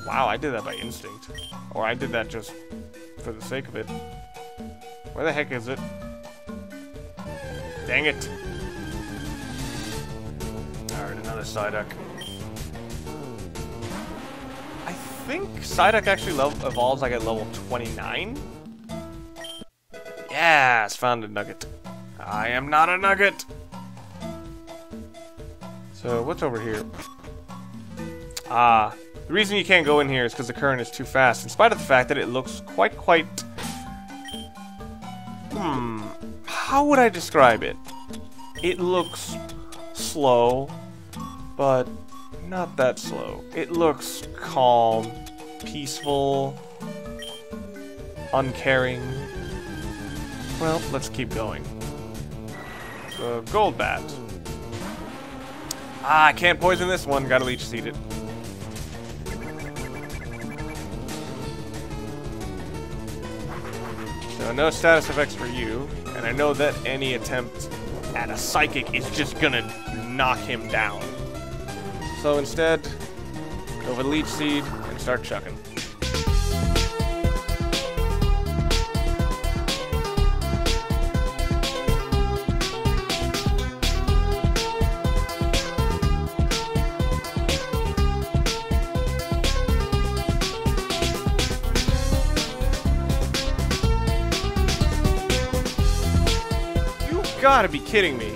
Wow, I did that by instinct. Or I did that just for the sake of it. Where the heck is it? Dang it. Alright, another Psyduck. I think Psyduck actually evolves like at level 29? Yes, found a nugget. I am not a nugget! So, what's over here? Ah, the reason you can't go in here is because the current is too fast, in spite of the fact that it looks quite... How would I describe it? It looks slow, but not that slow. It looks calm, peaceful, uncaring. Well, let's keep going. So, Golbat. Ah, I can't poison this one. Gotta leech seed it. So, no status effects for you. And I know that any attempt at a Psychic is just gonna knock him down. So instead, go for the leech seed and start chucking. Gotta be kidding me.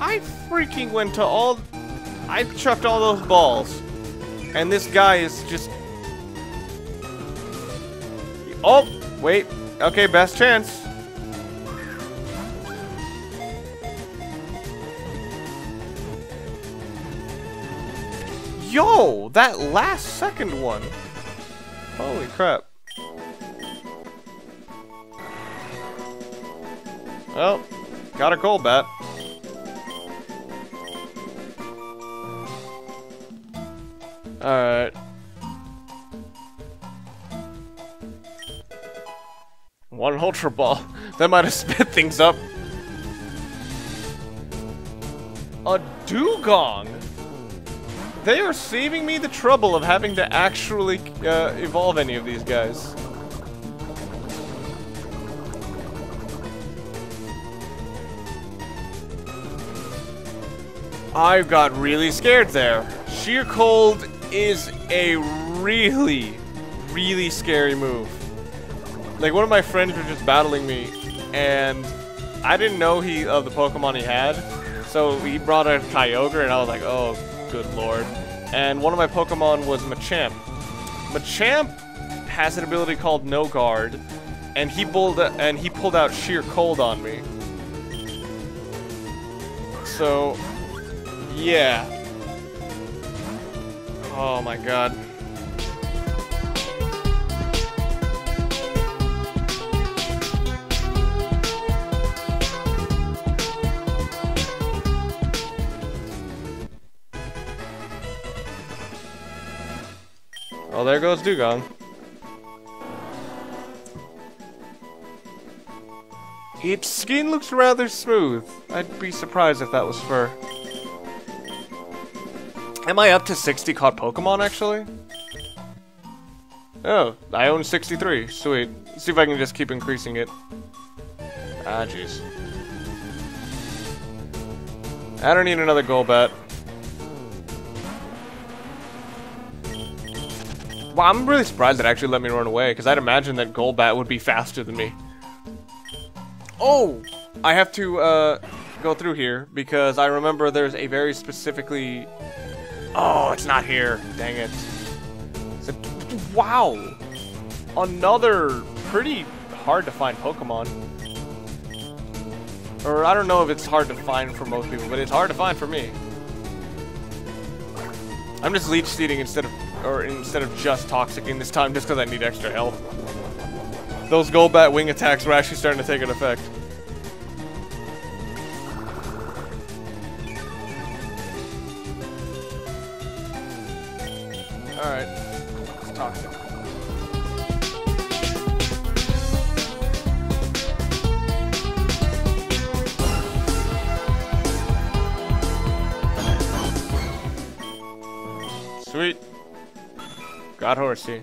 I freaking went to all... I chucked all those balls. And this guy is just... Oh, wait. Okay, best chance. Yo, that last second one. Holy crap. Well, got a Golbat. Alright. One Ultra Ball. That might have sped things up. A Dugong! They are saving me the trouble of having to actually evolve any of these guys. I got really scared there. Sheer Cold is a really, really scary move. Like, one of my friends was just battling me, and I didn't know of the Pokemon he had, so he brought a Kyogre, and I was like, oh, good lord. And one of my Pokemon was Machamp. Machamp has an ability called No Guard, and he pulled out Sheer Cold on me. So, yeah. Oh my god. Well, there goes Dugong. Its skin looks rather smooth. I'd be surprised if that was fur. Am I up to 60 caught Pokemon, actually? Oh, I own 63. Sweet. Let's see if I can just keep increasing it. Ah, jeez. I don't need another Golbat. Well, I'm really surprised it actually let me run away, because I'd imagine that Golbat would be faster than me. Oh! I have to, go through here, because I remember there's a very specifically... Oh, it's not here. Dang it. Wow! Another pretty hard to find Pokemon. Or, I don't know if it's hard to find for most people, but it's hard to find for me. I'm just leech seeding instead of just toxicing this time, just because I need extra health. Those Golbat wing attacks were actually starting to take an effect. Alright. It's toxic. Got Horsey.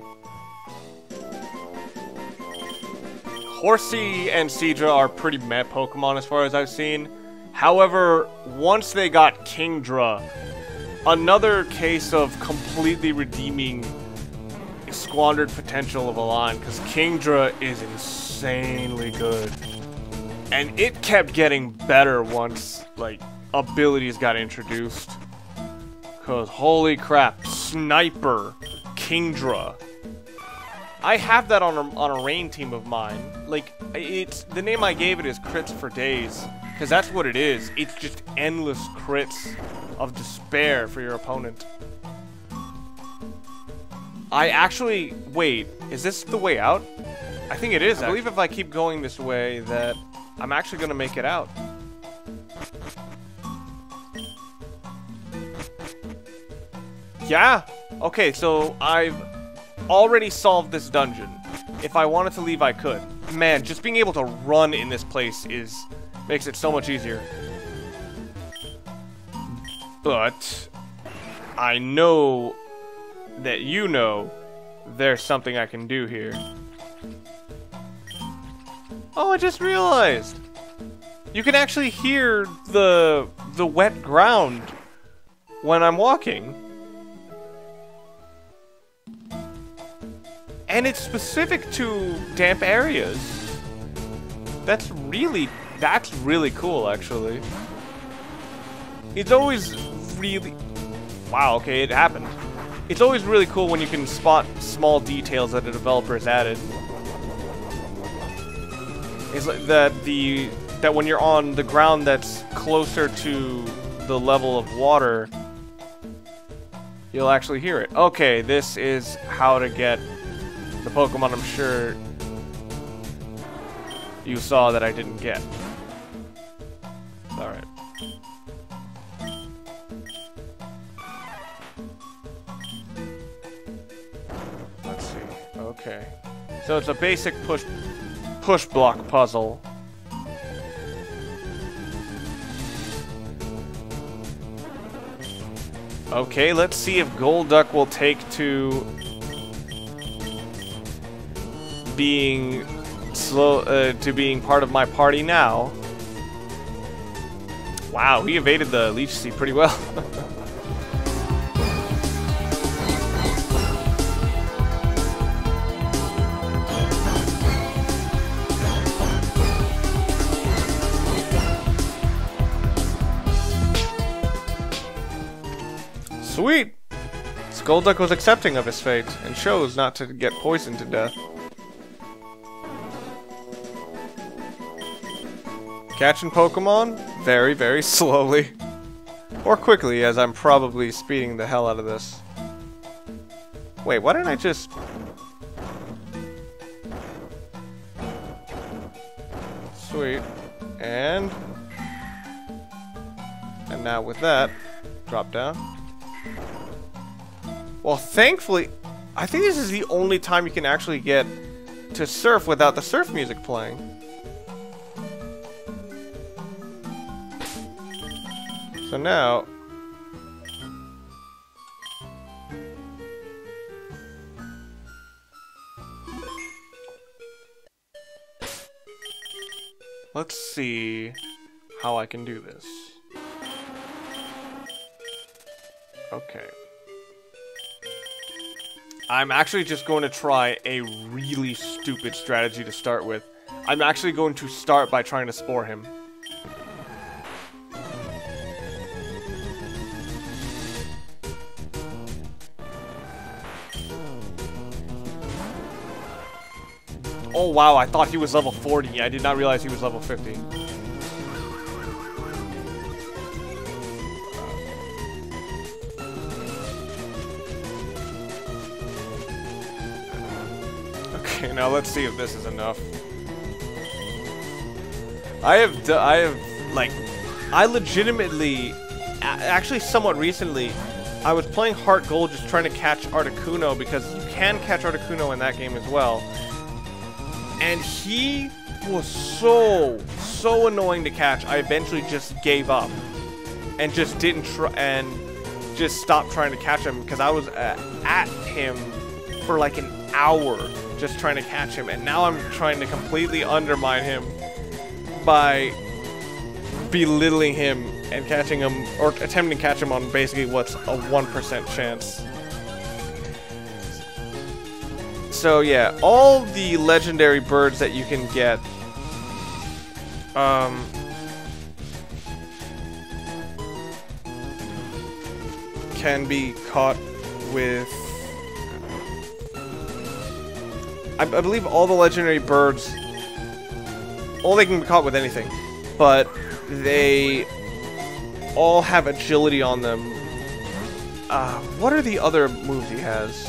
Horsey and Seadra are pretty meh Pokemon as far as I've seen. However, once they got Kingdra, another case of completely redeeming squandered potential of a line, because Kingdra is insanely good. And it kept getting better once, like, abilities got introduced. Because, holy crap, Sniper, Kingdra. I have that on a rain team of mine. Like, it's, the name I gave it is Crits for Days. Because that's what it is. It's just endless crits of despair for your opponent. I actually... Wait, is this the way out? I think it is. I believe if I keep going this way that I'm actually going to make it out. Yeah! Okay, so I've already solved this dungeon. If I wanted to leave, I could. Man, just being able to run in this place makes it so much easier. But I know that you know there's something I can do here. Oh, I just realized. You can actually hear the wet ground when I'm walking. And it's specific to damp areas. That's really cool, actually. It's always really... Wow, okay, it happened. It's always really cool when you can spot small details that a developer has added. It's like that when you're on the ground that's closer to the level of water, you'll actually hear it. Okay, this is how to get the Pokemon I'm sure you saw that I didn't get. Alright. Let's see. Okay. So it's a basic push block puzzle. Okay, let's see if Golduck will take to being being part of my party now. Wow, he evaded the Leech Seed pretty well. Sweet! Golduck was accepting of his fate and chose not to get poisoned to death. Catching Pokemon very, very slowly. Or quickly, as I'm probably speeding the hell out of this. Wait, why didn't I just... Sweet. And now with that, drop down. Well, thankfully, I think this is the only time you can actually get to surf without the surf music playing. So now, let's see how I can do this. Okay. I'm actually just going to try a really stupid strategy to start with. I'm actually going to start by trying to spore him. Oh wow, I thought he was level 40. I did not realize he was level 50. Okay, now let's see if this is enough. I legitimately, actually somewhat recently, I was playing Heart Gold just trying to catch Articuno because you can catch Articuno in that game as well. And he was so annoying to catch, I eventually just gave up. And just didn't try, and just stopped trying to catch him because I was at him for like an hour just trying to catch him, and now I'm trying to completely undermine him by belittling him and catching him, or attempting to catch him on basically what's a 1% chance. So yeah, all the legendary birds that you can get, can be caught with, I believe all the legendary birds, all they can be caught with anything, but they all have agility on them. What are the other moves he has?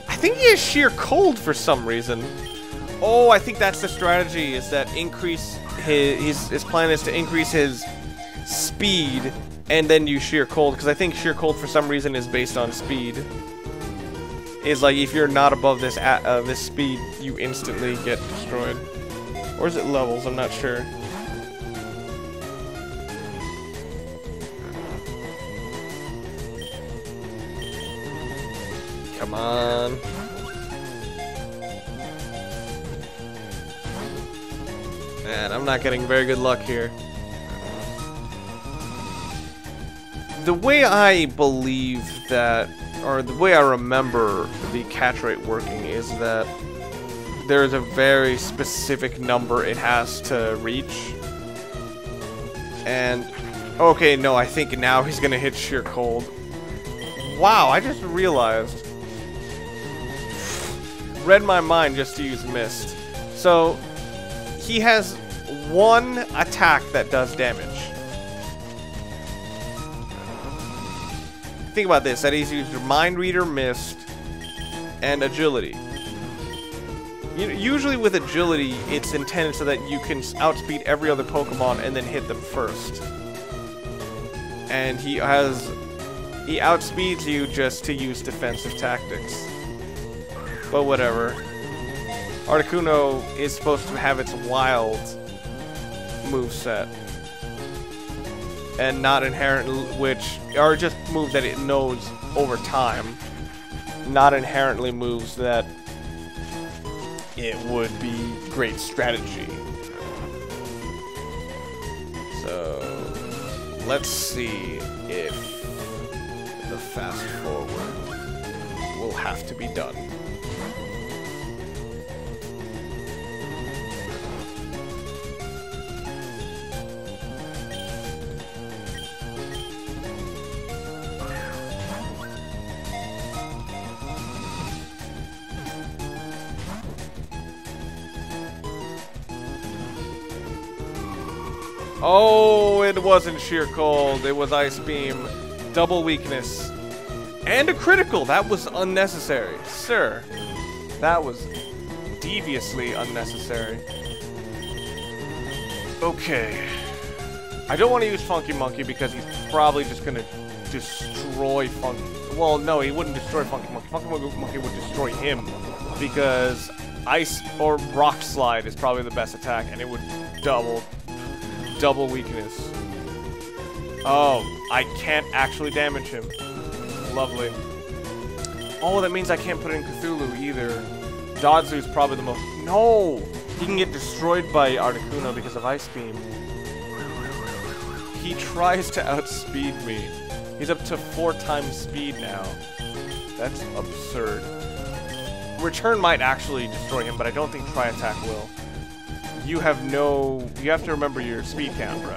I think he has sheer cold for some reason. Oh, I think that's the strategy, is that increase his plan is to increase his speed and then use sheer cold, because I think sheer cold for some reason is based on speed. Is like if you're not above this this speed, you instantly get destroyed. Or is it levels? I'm not sure. Come on. Man, I'm not getting very good luck here. The way I believe that, or the way I remember the catch rate working, is that there's a very specific number it has to reach. And, okay, no, I think now he's gonna hit sheer cold. Wow, I just realized. Read my mind just to use Mist. So, he has one attack that does damage. Think about this, that he's used Mind Reader, Mist, and Agility. Usually with Agility, it's intended so that you can outspeed every other Pokemon and then hit them first. And he outspeeds you just to use defensive tactics. But whatever. Articuno is supposed to have its wild moveset. And not inherent, which are just moves that it knows over time. Not inherently moves that it would be great strategy. So, let's see if the fast forward will have to be done. Oh, it wasn't sheer cold. It was Ice Beam. Double weakness. And a critical. That was unnecessary. Sir, that was deviously unnecessary. Okay. I don't want to use Funky Monkey because he's probably just going to destroy Funky... Well, no, he wouldn't destroy Funky Monkey. Funky Monkey would destroy him because Ice or Rock Slide is probably the best attack, and it would double weakness. Oh, I can't actually damage him. Lovely. Oh, that means I can't put in Cthulhu either. Dodzu's probably the most... No! He can get destroyed by Articuno because of Ice Beam. He tries to outspeed me. He's up to 4 times speed now. That's absurd. Return might actually destroy him, but I don't think Tri-Attack will. You have to remember your speed count, bro.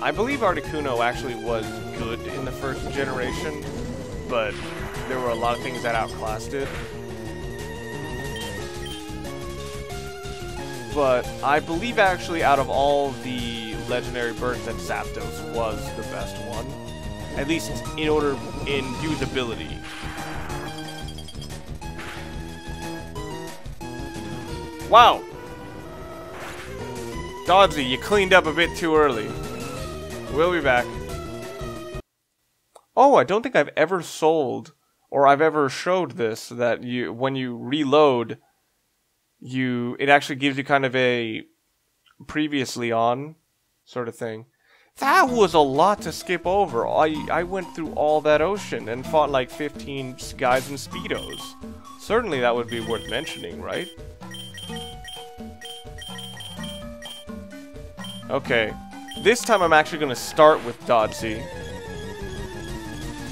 I believe Articuno actually was good in the first generation, but there were a lot of things that outclassed it. But I believe actually out of all the legendary birds that Zapdos was the best one. At least in usability. Wow! Dodzy, you cleaned up a bit too early. We'll be back. Oh, I don't think I've ever sold, or I've ever showed this, that when you reload, it actually gives you kind of a previously on sort of thing. That was a lot to skip over. I went through all that ocean and fought like 15 guys in Speedos. Certainly that would be worth mentioning, right? Okay. This time I'm actually going to start with Dodzy.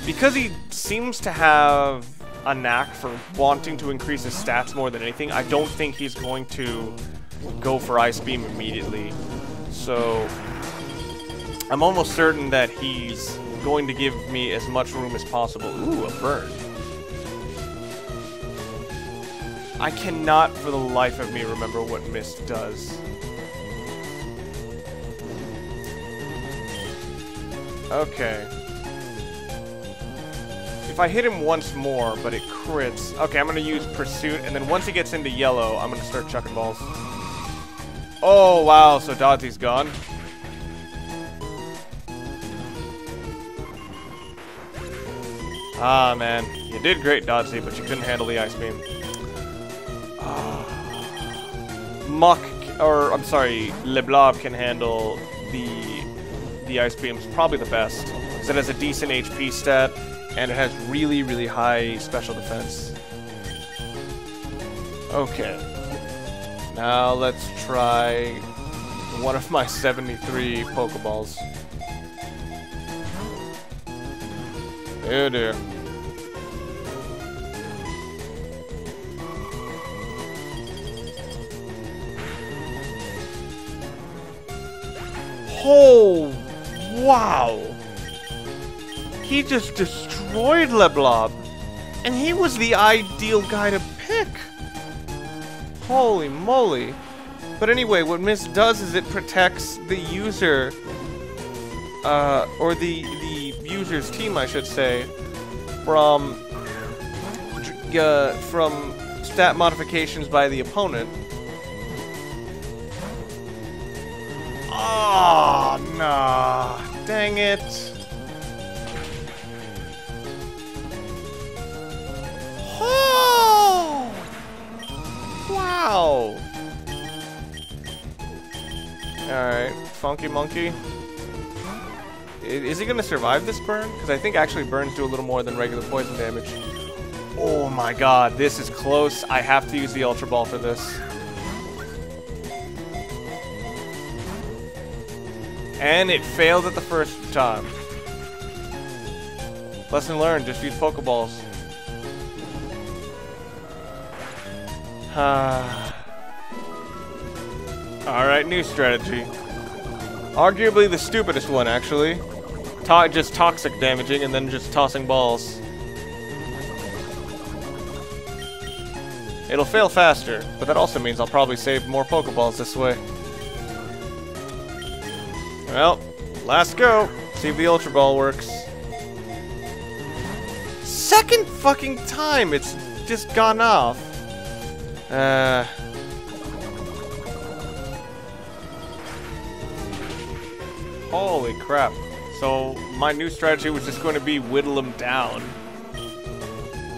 Because he seems to have a knack for wanting to increase his stats more than anything, I don't think he's going to go for Ice Beam immediately. So I'm almost certain that he's going to give me as much room as possible. Ooh, a burn. I cannot for the life of me remember what Mist does. Okay. If I hit him once more, but it crits... Okay, I'm gonna use Pursuit, and then once he gets into yellow, I'm gonna start chucking balls. Oh, wow, so Dodzy's gone. Ah, man. You did great, Dodzy, but you couldn't handle the Ice Beam. Muck, or I'm sorry, Leblob can handle the Ice Beams probably the best, because it has a decent HP stat, and it has really, really high special defense. Okay. Now let's try one of my 73 Pokeballs. Oh dear. Oh, wow. He just destroyed Leblob. And he was the ideal guy to pick. Holy moly. But anyway, what Mist does is it protects the user, or the user's team, I should say, from stat modifications by the opponent. Oh, nah. Dang it. Oh! Wow. Alright, Funky Monkey. Is he gonna survive this burn? Because I think actually burns do a little more than regular poison damage. Oh my god, this is close. I have to use the Ultra Ball for this. And it failed at the first time. Lesson learned, just use Pokeballs. Alright, new strategy. Arguably the stupidest one, actually. Just toxic damaging and then just tossing balls. It'll fail faster, but that also means I'll probably save more Pokeballs this way. Well, last go. See if the Ultra Ball works. Second fucking time it's just gone off. Holy crap. So, my new strategy was just going to be whittle him down.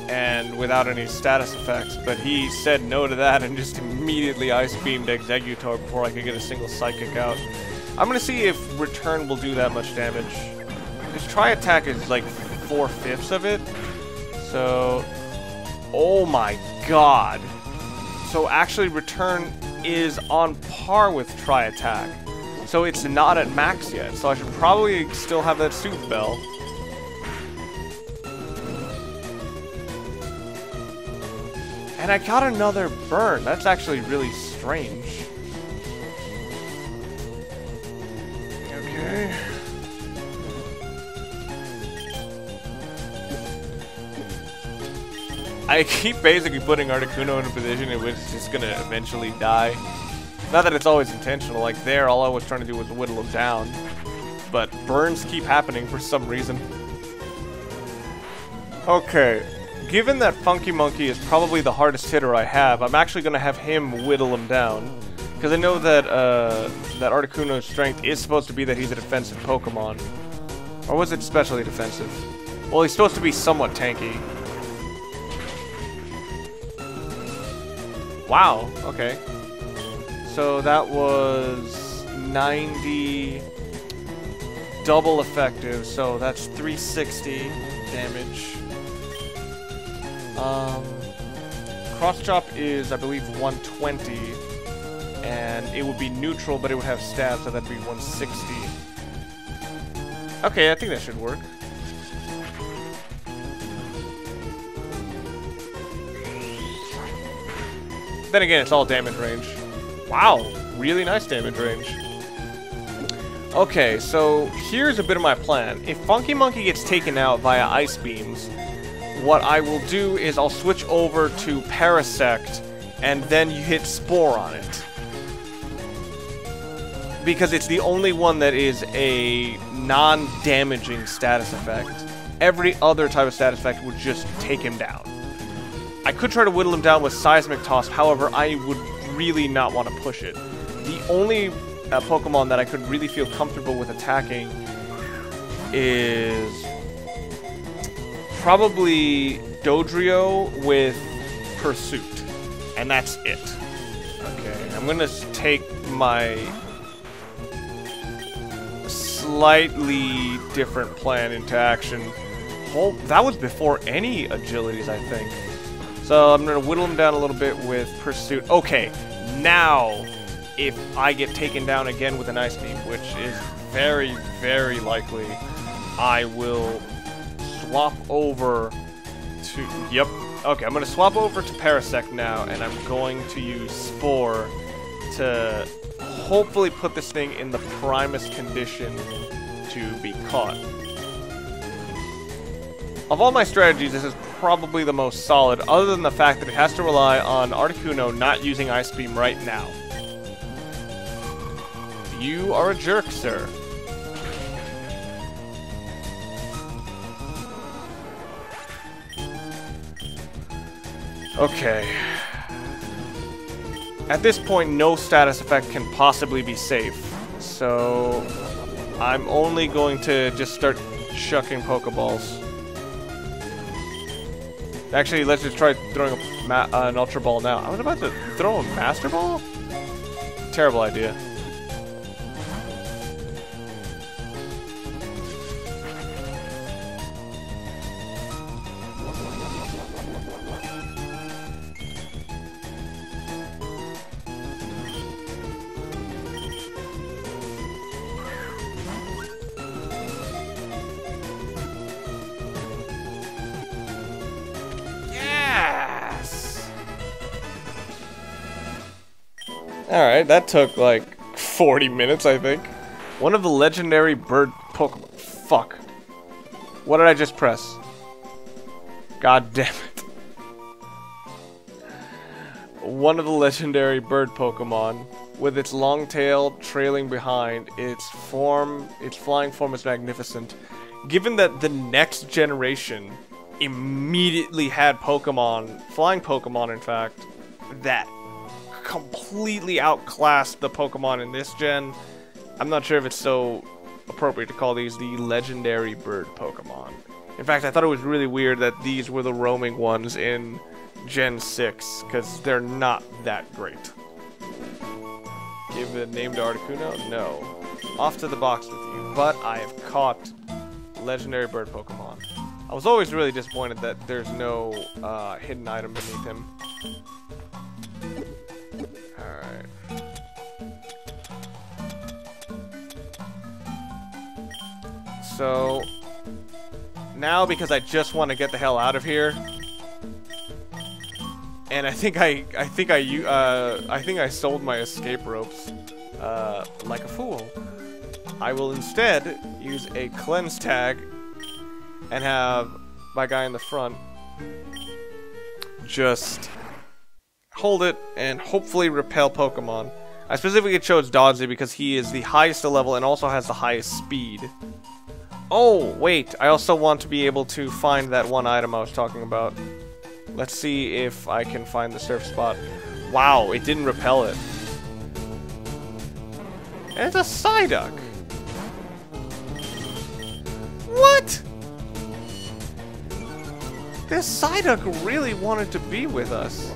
And without any status effects. But he said no to that and just immediately Ice Beamed Exeggutor before I could get a single Psychic out. I'm gonna see if Return will do that much damage. His Tri-Attack is like 4/5 of it. So... Oh my god. So actually Return is on par with Tri-Attack. So it's not at max yet. So I should probably still have that Soothe Bell. And I got another burn. That's actually really strange. Okay. I keep basically putting Articuno in a position in which it's just gonna eventually die. Not that it's always intentional, like there, all I was trying to do was whittle him down. But burns keep happening for some reason. Okay, given that Funky Monkey is probably the hardest hitter I have, I'm actually gonna have him whittle him down. Because I know that, that Articuno's strength is supposed to be that he's a defensive Pokemon. Or was it specially defensive? Well, he's supposed to be somewhat tanky. Wow, okay. So that was 90... double effective, so that's 360 damage. Cross chop is, I believe, 120, and it would be neutral, but it would have stab, so that'd be 160. Okay, I think that should work. Then again, it's all damage range. Wow, really nice damage range. Okay, so here's a bit of my plan. If Funky Monkey gets taken out via ice beams, what I will do is I'll switch over to Parasect, and then you hit Spore on it. Because it's the only one that is a non-damaging status effect. Every other type of status effect would just take him down. I could try to whittle him down with Seismic Toss, however, I would really not want to push it. The only Pokemon that I could really feel comfortable with attacking is probably Dodrio with Pursuit, and that's it. Okay, I'm gonna take my slightly different plan into action. That was before any agilities, I think. So I'm gonna whittle him down a little bit with Pursuit. Okay, now if I get taken down again with an Ice Beam, which is very, very likely, I will swap over to... Yep. Okay, I'm going to swap over to Parasect now, and I'm going to use Spore to hopefully put this thing in the primest condition to be caught. Of all my strategies, this is probably the most solid, other than the fact that it has to rely on Articuno not using Ice Beam right now. You are a jerk, sir. Okay. At this point, no status effect can possibly be safe. So, I'm only going to just start chucking Pokeballs. Actually, let's just try throwing an Ultra Ball now. I was about to throw a Master Ball? Terrible idea. Alright, that took like 40 minutes, I think. One of the legendary bird Pokemon. Fuck. What did I just press? God damn it. One of the legendary bird Pokemon, with its long tail trailing behind, its flying form is magnificent. Given that the next generation immediately had Pokemon, flying Pokemon in fact, that completely outclassed the Pokemon in this gen, I'm not sure if it's so appropriate to call these the legendary bird Pokemon. In fact, I thought it was really weird that these were the roaming ones in Gen 6, because they're not that great. Give a name to Articuno? No. Off to the box with you. But I have caught legendary bird Pokemon. I was always really disappointed that there's no hidden item beneath him. Alright. So now, because I just want to get the hell out of here, and I think I sold my escape ropes like a fool. I will instead use a cleanse tag and have my guy in the front just hold it and hopefully repel Pokemon. I specifically chose Dodzy because he is the highest level and also has the highest speed. Oh, wait, I also want to be able to find that one item I was talking about. Let's see if I can find the surf spot. Wow, it didn't repel it. And it's a Psyduck. What? This Psyduck really wanted to be with us.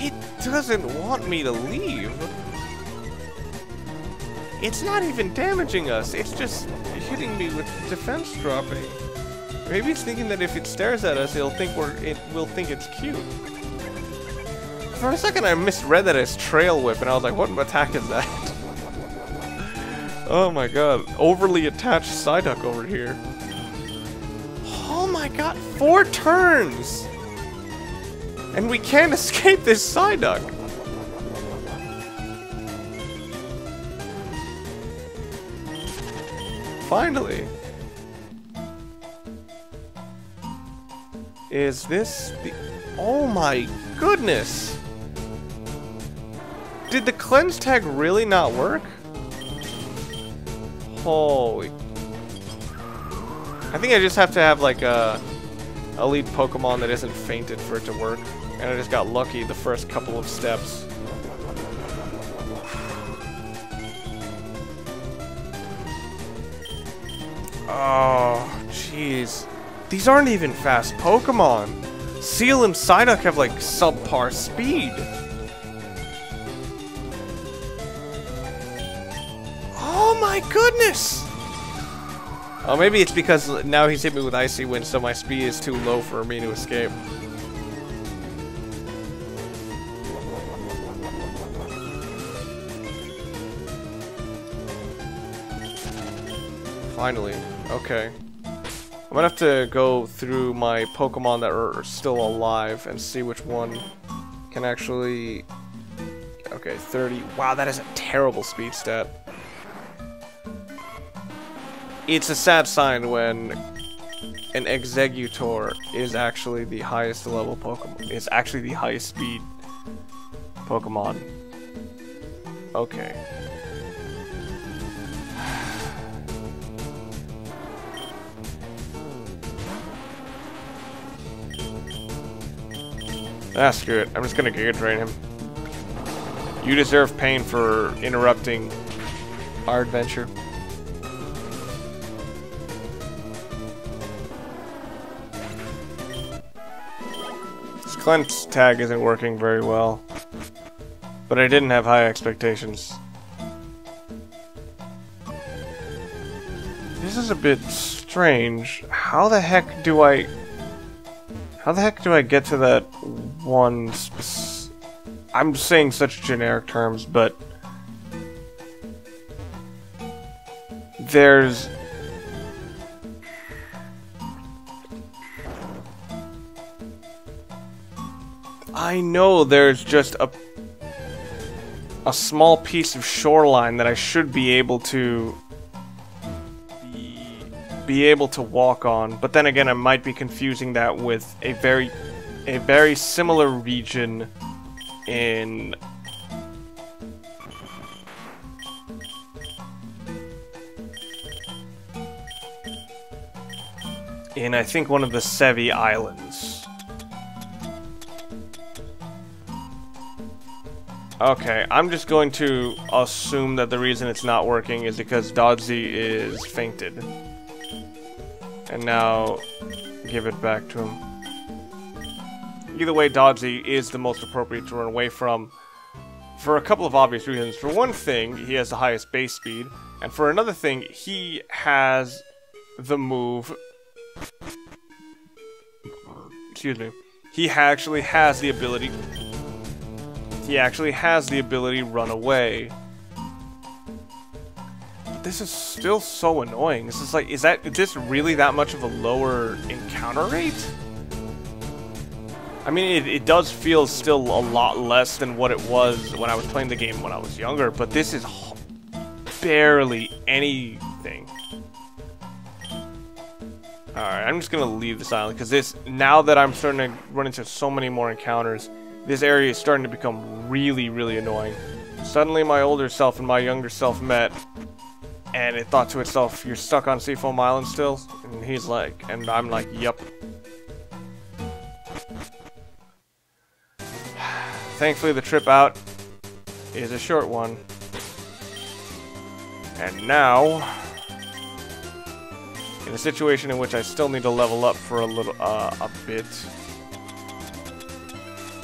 It doesn't want me to leave. It's not even damaging us. It's just hitting me with defense dropping. Maybe it's thinking that if it stares at us, it will think it's cute. For a second, I misread that as Trail Whip, and I was like, what attack is that? Oh my god. Overly attached Psyduck over here. Oh my god, 4 turns! And we can't escape this Psyduck! Finally! Is this the... Oh my goodness! Did the cleanse tag really not work? Holy... I think I just have to have like a elite Pokemon that isn't fainted for it to work. And I just got lucky the first couple of steps. Oh, jeez. These aren't even fast Pokemon. Seal and Psyduck have like subpar speed. Oh my goodness! Oh, maybe it's because now he's hit me with Icy Wind, so my speed is too low for me to escape. Finally. Okay. I'm gonna have to go through my Pokemon that are still alive and see which one can actually... Okay, 30. Wow, that is a terrible speed stat. It's a sad sign when an Exeggutor is actually the highest level Pokemon. It's actually the highest speed Pokemon. Okay. Ah, screw it. I'm just gonna Giga Drain him. You deserve pain for interrupting our adventure. This cleanse tag isn't working very well, but I didn't have high expectations. This is a bit strange. How the heck do I get to that one I'm saying such generic terms, but there's I know there's just a small piece of shoreline that I should be able to walk on, but then again I might be confusing that with a very similar region in I think one of the Seafoam Islands. Okay, I'm just going to assume that the reason it's not working is because Dodzy is fainted. And now, give it back to him. Either way, Dodzy is the most appropriate to run away from for a couple of obvious reasons. For one thing, he has the highest base speed, and for another thing, he has the move... Excuse me. He actually has the ability... run away. This is still so annoying. This is like, is this really that much of a lower encounter rate? I mean, it does feel still a lot less than what it was when I was playing the game when I was younger, but this is barely anything. Alright, I'm just gonna leave this island, because now that I'm starting to run into so many more encounters, this area is starting to become really, really annoying. Suddenly my older self and my younger self met, and it thought to itself, you're stuck on Seafoam Islands still? And he's like, and I'm like, yep. Thankfully the trip out is a short one. And now, in a situation in which I still need to level up for a bit.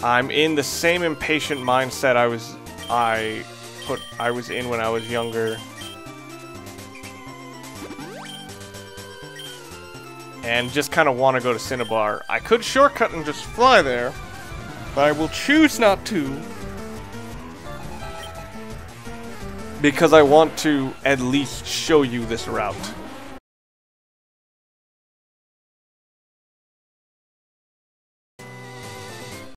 I'm in the same impatient mindset I was in when I was younger. And just kind of want to go to Cinnabar. I could shortcut and just fly there, but I will choose not to. Because I want to at least show you this route.